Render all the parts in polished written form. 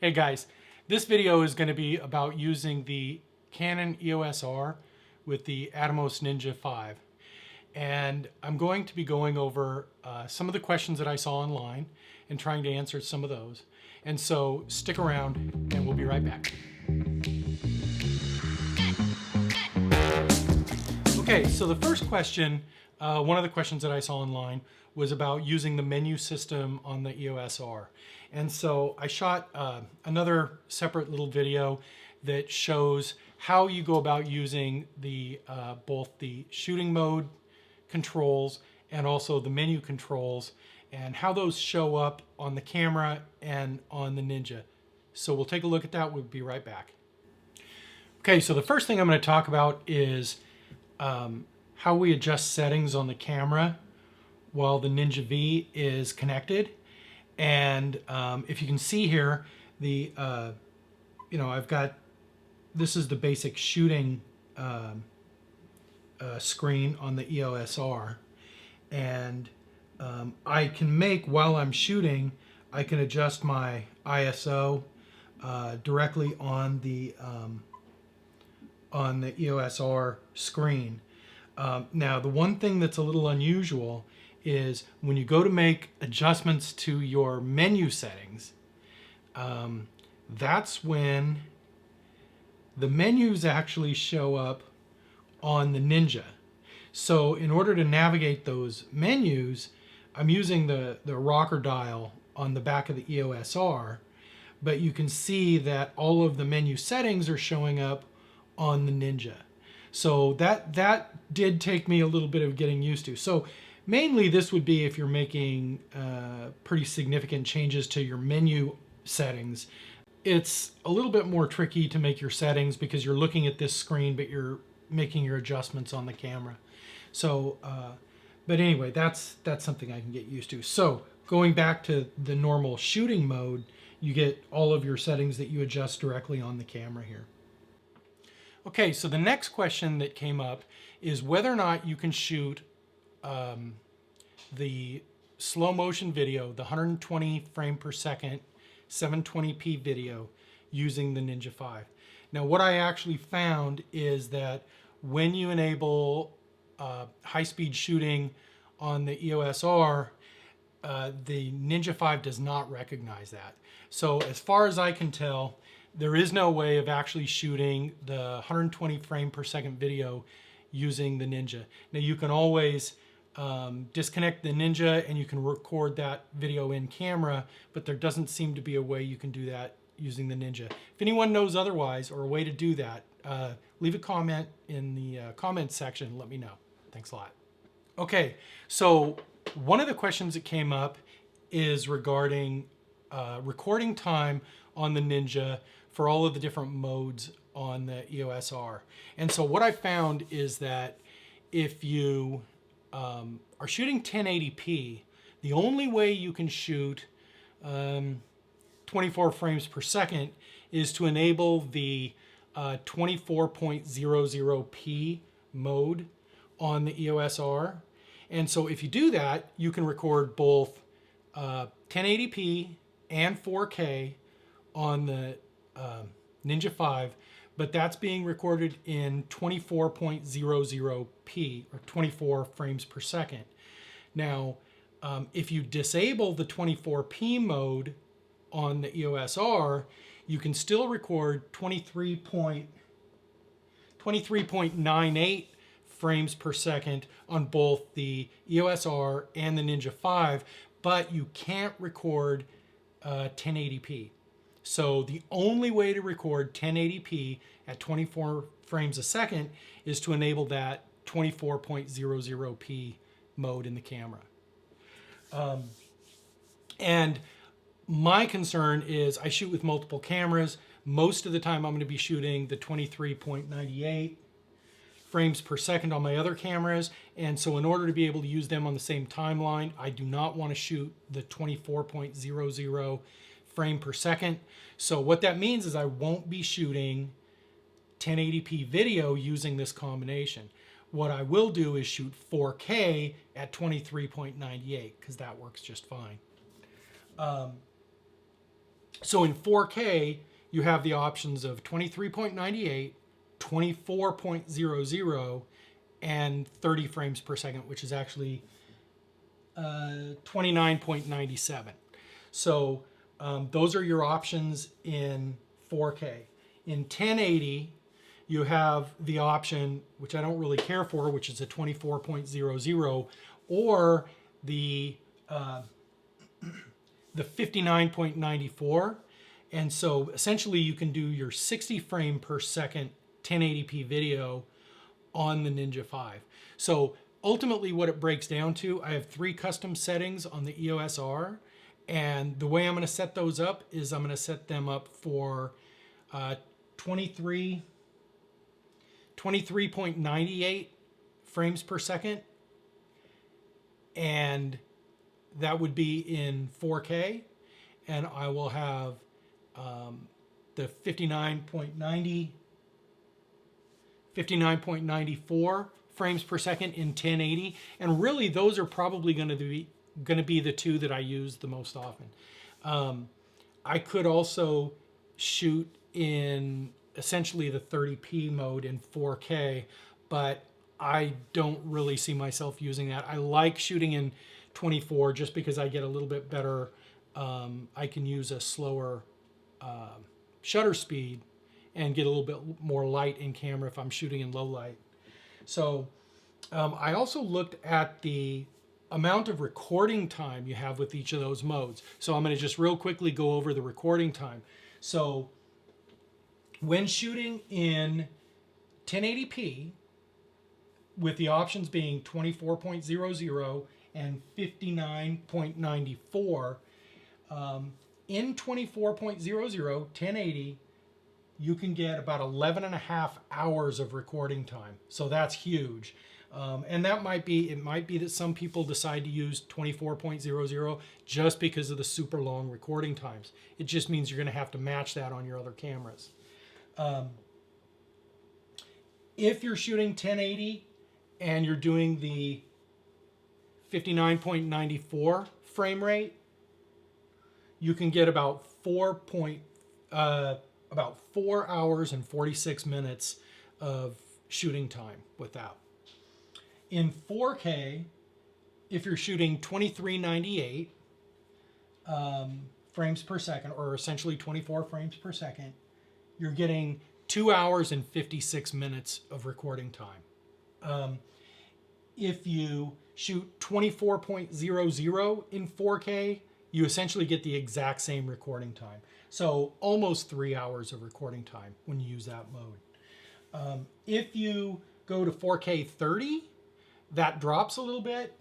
Hey guys, this video is going to be about using the Canon EOS R with the Atomos Ninja V. And I'm going to be going over some of the questions that I saw online and trying to answer some of those. And so stick around and we'll be right back. Okay, so the first question, one of the questions that I saw online was about using the menu system on the EOS R. And so I shot another separate little video that shows how you go about using the both the shooting mode controls and also the menu controls and how those show up on the camera and on the Ninja. So we'll take a look at that. We'll be right back. Okay, so the first thing I'm going to talk about is how we adjust settings on the camera while the Ninja V is connected. And if you can see here, the I've got, this is the basic shooting screen on the EOS R, and I can make, while I'm shooting, I can adjust my ISO directly on the EOS R screen. Now, the one thing that's a little unusual is when you go to make adjustments to your menu settings, that's when the menus actually show up on the Ninja. So in order to navigate those menus, I'm using the rocker dial on the back of the EOS R, but you can see that all of the menu settings are showing up on the Ninja. So that did take me a little bit of getting used to. So mainly this would be if you're making pretty significant changes to your menu settings. It's a little bit more tricky to make your settings because you're looking at this screen, but you're making your adjustments on the camera. So, but anyway, that's something I can get used to. So going back to the normal shooting mode, you get all of your settings that you adjust directly on the camera here. Okay, so the next question that came up is whether or not you can shoot the slow motion video, the 120 frame per second, 720p video using the Ninja V. Now, what I actually found is that when you enable high-speed shooting on the EOS R, the Ninja V does not recognize that. So as far as I can tell, there is no way of actually shooting the 120 frame per second video using the Ninja. Now, you can always disconnect the Ninja and you can record that video in camera, but there doesn't seem to be a way you can do that using the Ninja. If anyone knows otherwise or a way to do that, leave a comment in the comments section and let me know. Thanks a lot. Okay, so one of the questions that came up is regarding recording time on the Ninja for all of the different modes on the EOS R. And so what I found is that if you are shooting 1080p, the only way you can shoot 24 frames per second is to enable the 24.00p mode on the EOS R. And so if you do that, you can record both 1080p and 4K on the Ninja V, but that's being recorded in 24.00p or 24 frames per second. Now, if you disable the 24p mode on the EOS R, you can still record 23.98 frames per second on both the EOS R and the Ninja V, but you can't record 1080p. So the only way to record 1080p at 24 frames a second is to enable that 24.00p mode in the camera. And my concern is I shoot with multiple cameras. Most of the time I'm going to be shooting the 23.98 frames per second on my other cameras. And so in order to be able to use them on the same timeline, I do not want to shoot the 24.00 frame per second. So what that means is I won't be shooting 1080p video using this combination. What I will do is shoot 4K at 23.98 because that works just fine. So in 4K, you have the options of 23.98, 24.00, and 30 frames per second, which is actually 29.97. So those are your options in 4K. In 1080, you have the option, which I don't really care for, which is a 24.00, or the 59.94. And so essentially you can do your 60 frame per second 1080p video on the Ninja 5. So ultimately what it breaks down to, I have 3 custom settings on the EOS R, and the way I'm going to set those up is I'm going to set them up for 23.98 frames per second, and that would be in 4K, and I will have the 59.94 frames per second in 1080, and really those are probably going to be the two that I use the most often. I could also shoot in essentially the 30p mode in 4K, but I don't really see myself using that. I like shooting in 24 just because I get a little bit better. I can use a slower shutter speed and get a little bit more light in camera if I'm shooting in low light. So I also looked at the amount of recording time you have with each of those modes. So I'm going to just real quickly go over the recording time. So when shooting in 1080p, with the options being 24.00 and 59.94, in 24.00, 1080, you can get about 11.5 hours of recording time. So that's huge. And it might be that some people decide to use 24.00 just because of the super long recording times. It just means you're going to have to match that on your other cameras. If you're shooting 1080 and you're doing the 59.94 frame rate, you can get about 4 hours and 46 minutes of shooting time with that. In 4K, if you're shooting 2398 frames per second, or essentially 24 frames per second, you're getting 2 hours and 56 minutes of recording time. If you shoot 24.00 in 4K, you essentially get the exact same recording time. So almost 3 hours of recording time when you use that mode. If you go to 4K 30, that drops a little bit,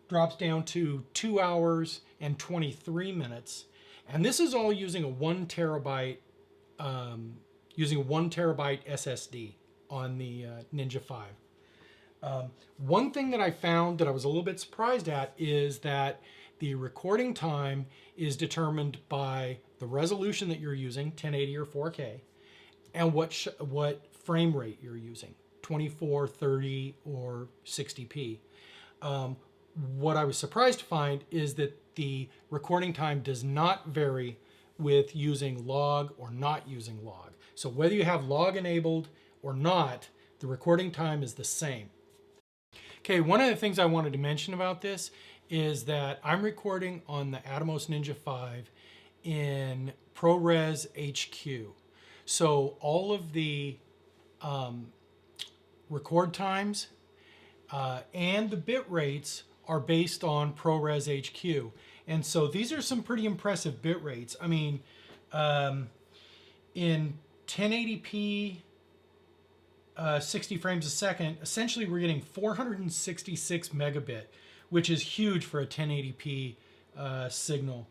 drops down to 2 hours and 23 minutes. And this is all using a 1 terabyte SSD on the Ninja 5. One thing that I found that I was a little bit surprised at is that the recording time is determined by the resolution that you're using, 1080 or 4K, and what frame rate you're using, 24, 30, or 60p. What I was surprised to find is that the recording time does not vary with using log or not using log. So whether you have log enabled or not, the recording time is the same. Okay, one of the things I wanted to mention about this is that I'm recording on the Atomos Ninja 5 in ProRes HQ. So all of the record times and the bit rates are based on ProRes HQ. And so these are some pretty impressive bit rates. I mean, in 1080p 60 frames a second, essentially we're getting 466 megabit, which is huge for a 1080p signal.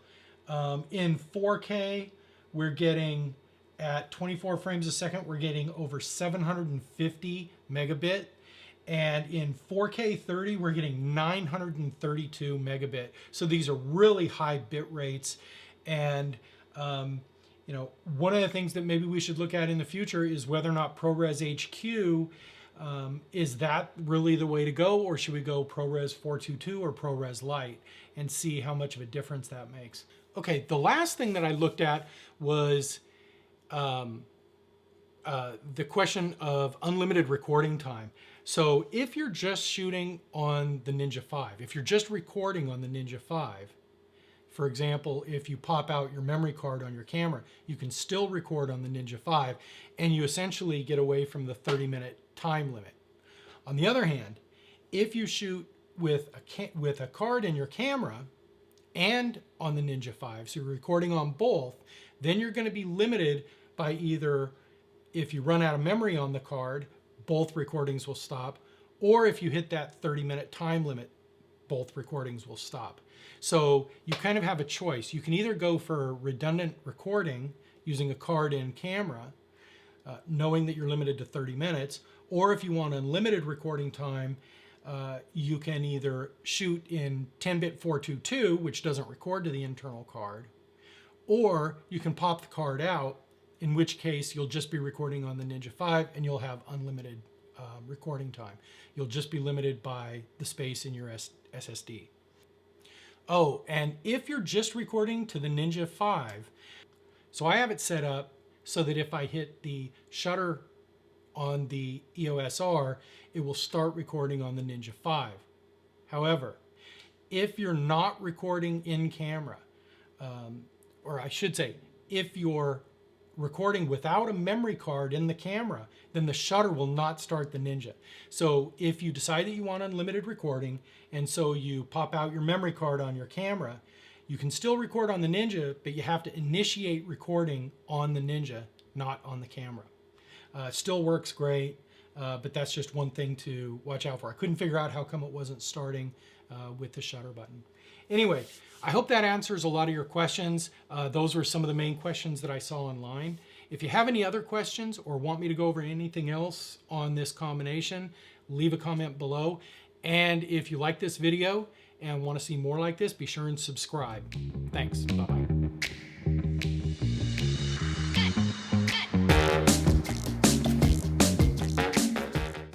In 4K, we're getting, at 24 frames a second, we're getting over 750 megabit. And in 4K 30, we're getting 932 megabit. So these are really high bit rates. And you know, one of the things that maybe we should look at in the future is whether or not ProRes HQ, is that really the way to go, or should we go ProRes 422 or ProRes Lite and see how much of a difference that makes? Okay, the last thing that I looked at was the question of unlimited recording time. So if you're just shooting on the Ninja V, if you're just recording on the Ninja V, for example, if you pop out your memory card on your camera, you can still record on the Ninja V, and you essentially get away from the 30-minute time limit. On the other hand, if you shoot with a card in your camera and on the Ninja V, so you're recording on both, then you're going to be limited by either, if you run out of memory on the card, both recordings will stop, or if you hit that 30-minute time limit, both recordings will stop. So you kind of have a choice. You can either go for redundant recording using a card in camera, knowing that you're limited to 30 minutes, or if you want unlimited recording time, you can either shoot in 10-bit 422, which doesn't record to the internal card, or you can pop the card out, in which case you'll just be recording on the Ninja V and you'll have unlimited recording time. You'll just be limited by the space in your SSD. Oh, and if you're just recording to the Ninja V, so I have it set up so that if I hit the shutter on the EOS R, it will start recording on the Ninja V. However, if you're not recording in camera, or I should say, if you're recording without a memory card in the camera, then the shutter will not start the Ninja. So if you decide that you want unlimited recording, and so you pop out your memory card on your camera, you can still record on the Ninja, but you have to initiate recording on the Ninja, not on the camera. Still works great, but that's just one thing to watch out for. I couldn't figure out how come it wasn't starting with the shutter button. Anyway, I hope that answers a lot of your questions. Those were some of the main questions that I saw online. If you have any other questions or want me to go over anything else on this combination, leave a comment below. And if you like this video and want to see more like this, be sure and subscribe. Thanks. Bye-bye.